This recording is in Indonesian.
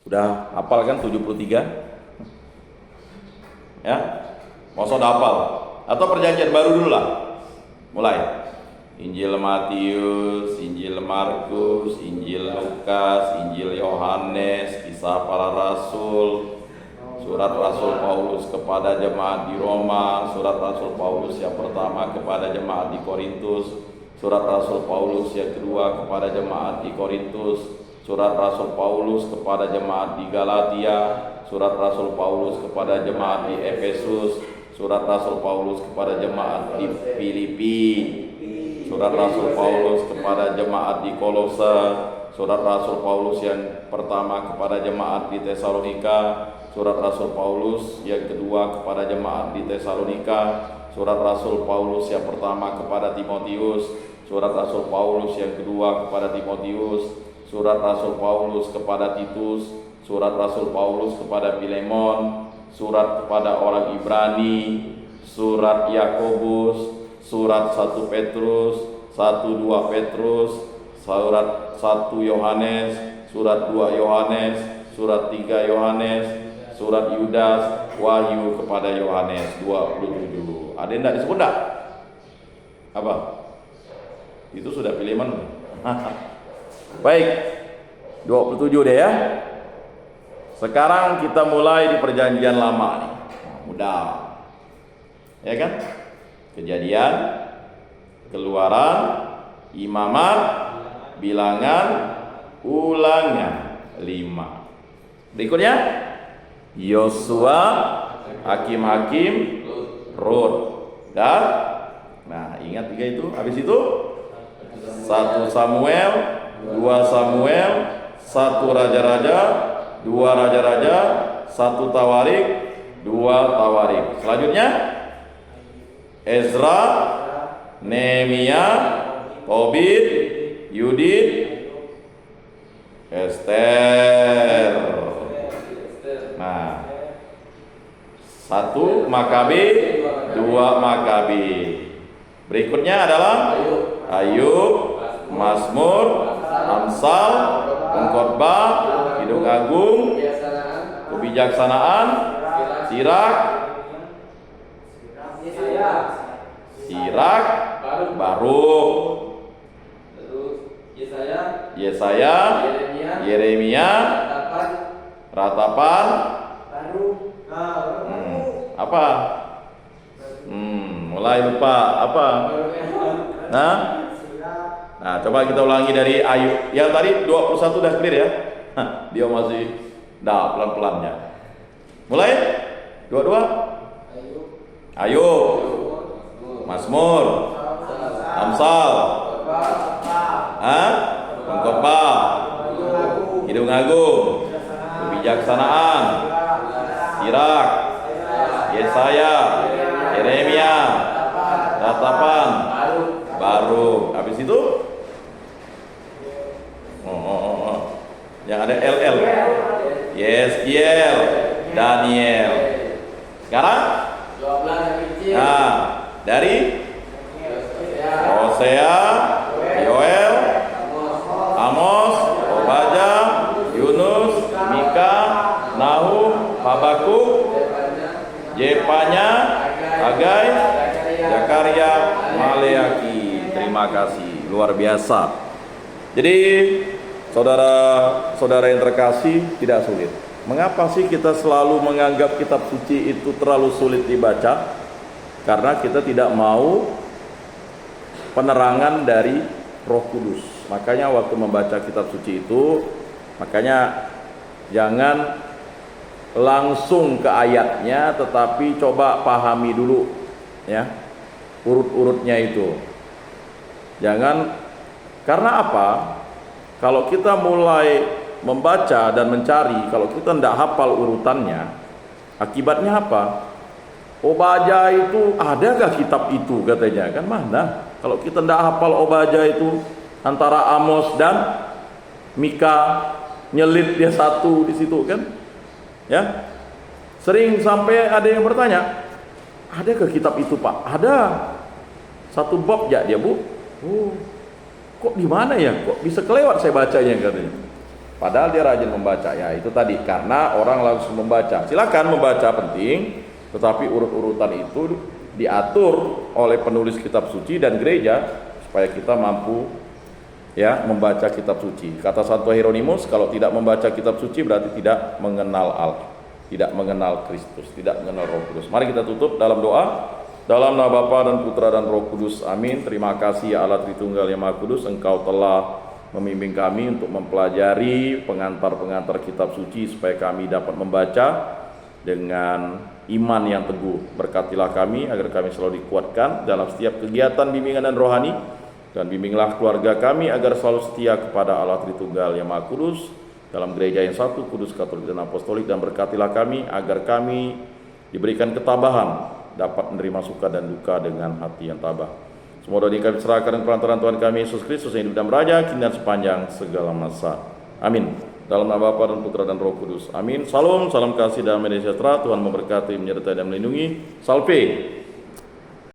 Udah hafal kan 73? Ya? Masa udah hafal? Atau perjanjian baru dulu lah? Mulai. Injil Matius, Injil Markus, Injil Lukas, Injil Yohanes, Kisah Para Rasul, Surat Rasul Paulus kepada jemaat di Roma, Surat Rasul Paulus yang pertama kepada jemaat di Korintus, Surat Rasul Paulus yang kedua kepada jemaat di Korintus, Surat Rasul Paulus kepada jemaat di Galatia, Surat Rasul Paulus kepada jemaat di Efesus, Surat Rasul Paulus kepada jemaat di Filipi, Surat Rasul Paulus kepada jemaat di Kolose, Surat Rasul Paulus yang pertama kepada jemaat di Tesalonika, Surat Rasul Paulus yang kedua kepada jemaat di Tesalonika, Surat Rasul Paulus yang pertama kepada Timotius, Surat Rasul Paulus yang kedua kepada Timotius, Surat Rasul Paulus kepada Titus, Surat Rasul Paulus kepada Filemon, surat kepada orang Ibrani, Surat Yakobus, Surat 1 Petrus, 1-2 Petrus, Surat 1 Yohanes, Surat 2 Yohanes, Surat 3 Yohanes, Surat Yudas, Wahyu kepada Yohanes 27. Ada yang tidak disebut tak? Apa? Itu sudah Filemon. Baik, 27 deh ya. Sekarang kita mulai di perjanjian lama nih. Mudah. Ya kan? Kejadian, Keluaran, Imamat, Bilangan, Ulangan 5. Berikutnya Yosua, Hakim-Hakim, Rut. Dan nah, ingat 3 itu. Habis itu 1 Samuel, 2 Samuel, 1 Raja-Raja, 2 Raja-Raja, 1 Tawarik, 2 Tawarik. Selanjutnya Ezra, Nehemia, Tobit, Yudit, Ester. Nah, 1 Makabi, 2 Makabi. Berikutnya adalah Ayub, Mazmur, Amsal, Pengkhotbah, Kidung Agung, Kebijaksanaan, Sirak, Baruk, Yesaya, Yeremia, Ratapan, apa? Mulai lupa apa? Nah, coba kita ulangi dari Ayub. Yang tadi 21 udah clear ya? Dia masih pelan-pelannya. Mulai 22 Ayub, Mazmur, Amsal, Pengkhotbah, Kidung Agung, Kebijaksanaan, Sirak, Yesaya, Yeremia, Ratapan, Baruk. Habis itu yang ada LL, Yeskiel, Daniel. Sekarang nah, dari Hosea, Yoel, Amos, Obadya, Yunus, Mika, Nahum, Habakuk, Yefanya, Hagai, Zakaria, Maleaki. Terima kasih, luar biasa. Jadi saudara-saudara yang terkasih, tidak sulit. Mengapa sih kita selalu menganggap kitab suci itu terlalu sulit dibaca? Karena kita tidak mau penerangan dari Roh Kudus. Makanya waktu membaca kitab suci itu, makanya jangan langsung ke ayatnya, tetapi coba pahami dulu ya, urut-urutnya itu. Jangan, karena apa? Kalau kita mulai membaca dan mencari, kalau kita tidak hafal urutannya, akibatnya apa? Obadya itu, adakah kitab itu katanya? Kan mana? Kalau kita tidak hafal Obadya itu, antara Amos dan Mika, nyelit dia satu di situ kan? Ya, sering sampai ada yang bertanya, adakah kitab itu Pak? Ada, satu bab ya dia Bu. Oh, kok di mana ya? Kok bisa kelewat saya bacanya katanya? Padahal dia rajin membaca, ya itu tadi, karena orang langsung membaca. Silakan membaca, penting, tetapi urut-urutan itu diatur oleh penulis kitab suci dan gereja supaya kita mampu ya membaca kitab suci. Kata Santo Hieronymus, kalau tidak membaca kitab suci berarti tidak mengenal Allah, tidak mengenal Kristus, tidak mengenal Roh Kudus. Mari kita tutup dalam doa. Dalam nama Bapa dan Putra dan Roh Kudus, amin. Terima kasih ya Allah Tritunggal yang Maha Kudus, Engkau telah membimbing kami untuk mempelajari pengantar-pengantar kitab suci supaya kami dapat membaca dengan iman yang teguh. Berkatilah kami agar kami selalu dikuatkan dalam setiap kegiatan bimbingan dan rohani, dan bimbinglah keluarga kami agar selalu setia kepada Allah Tritunggal yang Maha Kudus dalam gereja yang satu, kudus, katolik, dan apostolik. Dan berkatilah kami agar kami diberikan ketabahan, dapat menerima suka dan duka dengan hati yang tabah. Semua doa ini kami serahkan dengan perantaraan Tuhan kami Yesus Kristus yang hidup dan beraja kini dan sepanjang segala masa. Amin. Dalam nama Bapa dan Putra dan Roh Kudus. Amin. Salam, salam kasih dan damai sejahtera. Tuhan memberkati, menyertai dan melindungi. Salve.